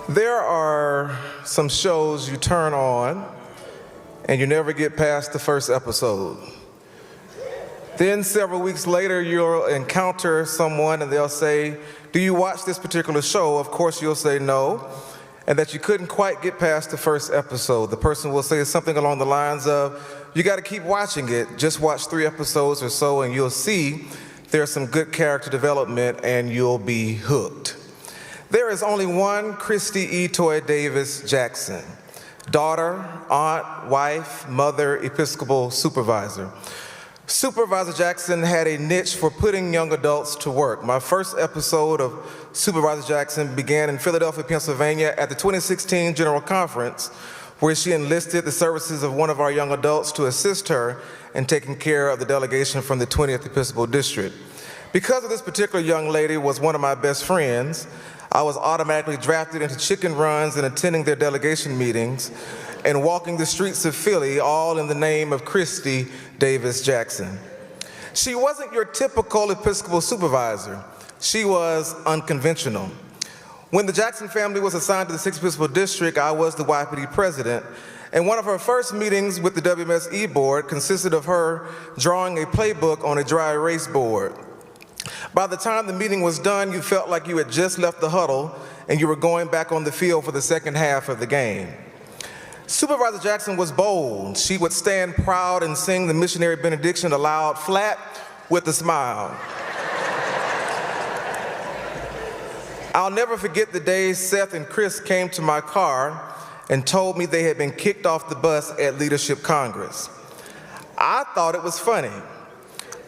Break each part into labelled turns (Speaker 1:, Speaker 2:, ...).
Speaker 1: There are some shows you turn on and you never get past the first episode. Then several weeks later, you'll encounter someone and they'll say, "Do you watch this particular show?" Of course, you'll say no, and that you couldn't quite get past the first episode. The person will say something along the lines of, "You got to keep watching it. Just watch 3 episodes or so and you'll see there's some good character development and you'll be hooked." There is only one Christy Davis Jackson, daughter, aunt, wife, mother, Episcopal supervisor. Supervisor Jackson had a niche for putting young adults to work. My first episode of Supervisor Jackson began in Philadelphia, Pennsylvania at the 2016 General Conference, where she enlisted the services of one of our young adults to assist her in taking care of the delegation from the 20th Episcopal District. Because of this particular young lady was one of my best friends, I was automatically drafted into chicken runs and attending their delegation meetings and walking the streets of Philly, all in the name of Christy Davis Jackson. She wasn't your typical Episcopal supervisor. She was unconventional. When the Jackson family was assigned to the 6th Episcopal District, I was the YPD president, and one of her first meetings with the WMSE board consisted of her drawing a playbook on a dry erase board. By the time the meeting was done, you felt like you had just left the huddle and you were going back on the field for the second half of the game. Supervisor Jackson was bold. She would stand proud and sing the missionary benediction aloud, flat, with a smile. I'll never forget the day Seth and Chris came to my car and told me they had been kicked off the bus at Leadership Congress. I thought it was funny.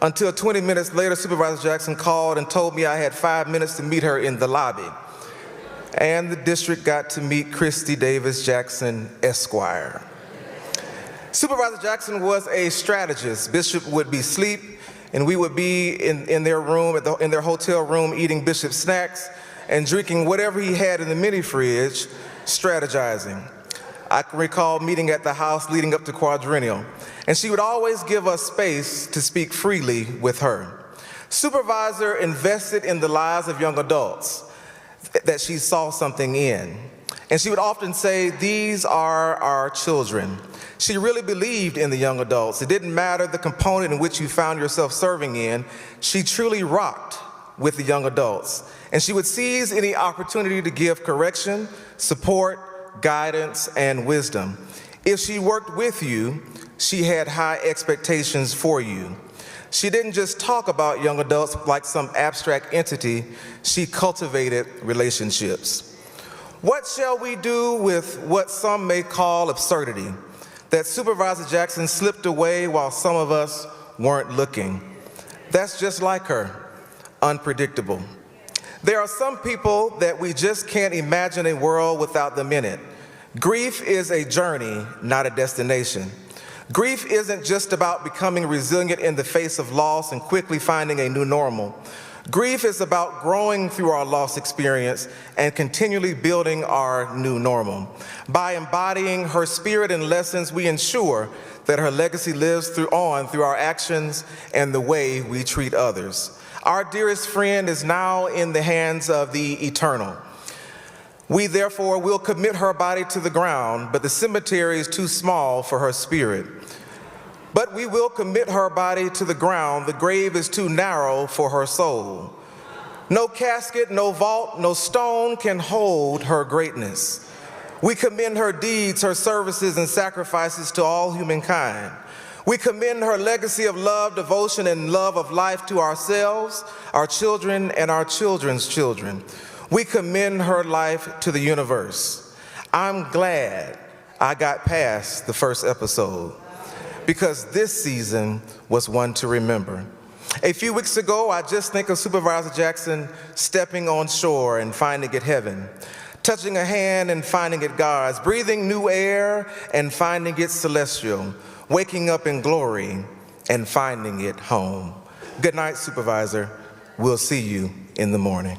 Speaker 1: Until 20 minutes later, Supervisor Jackson called and told me I had 5 minutes to meet her in the lobby. And the district got to meet Christy Davis Jackson, Esquire. Supervisor Jackson was a strategist. Bishop would be asleep, and we would be in their room, in their hotel room, eating Bishop snacks and drinking whatever he had in the mini fridge, strategizing. I can recall meeting at the house leading up to Quadrennial, and she would always give us space to speak freely with her. Supervisor invested in the lives of young adults that she saw something in, and she would often say, "These are our children." She really believed in the young adults. It didn't matter the component in which you found yourself serving in. She truly rocked with the young adults, and she would seize any opportunity to give correction, support, guidance, and wisdom. If she worked with you, she had high expectations for you. She didn't just talk about young adults like some abstract entity, she cultivated relationships. What shall we do with what some may call absurdity? That Supervisor Jackson slipped away while some of us weren't looking. That's just like her, unpredictable. There are some people that we just can't imagine a world without them in it. Grief is a journey, not a destination. Grief isn't just about becoming resilient in the face of loss and quickly finding a new normal. Grief is about growing through our loss experience and continually building our new normal. By embodying her spirit and lessons, we ensure that her legacy lives through our actions and the way we treat others. Our dearest friend is now in the hands of the eternal. We therefore will commit her body to the ground, but the cemetery is too small for her spirit. But we will commit her body to the ground, the grave is too narrow for her soul. No casket, no vault, no stone can hold her greatness. We commend her deeds, her services, and sacrifices to all humankind. We commend her legacy of love, devotion, and love of life to ourselves, our children, and our children's children. We commend her life to the universe. I'm glad I got past the first episode because this season was one to remember. A few weeks ago, I just think of Supervisor Jackson stepping on shore and finding it heaven, touching a hand and finding it God's, breathing new air and finding it celestial, waking up in glory and finding it home. Good night, Supervisor. We'll see you in the morning.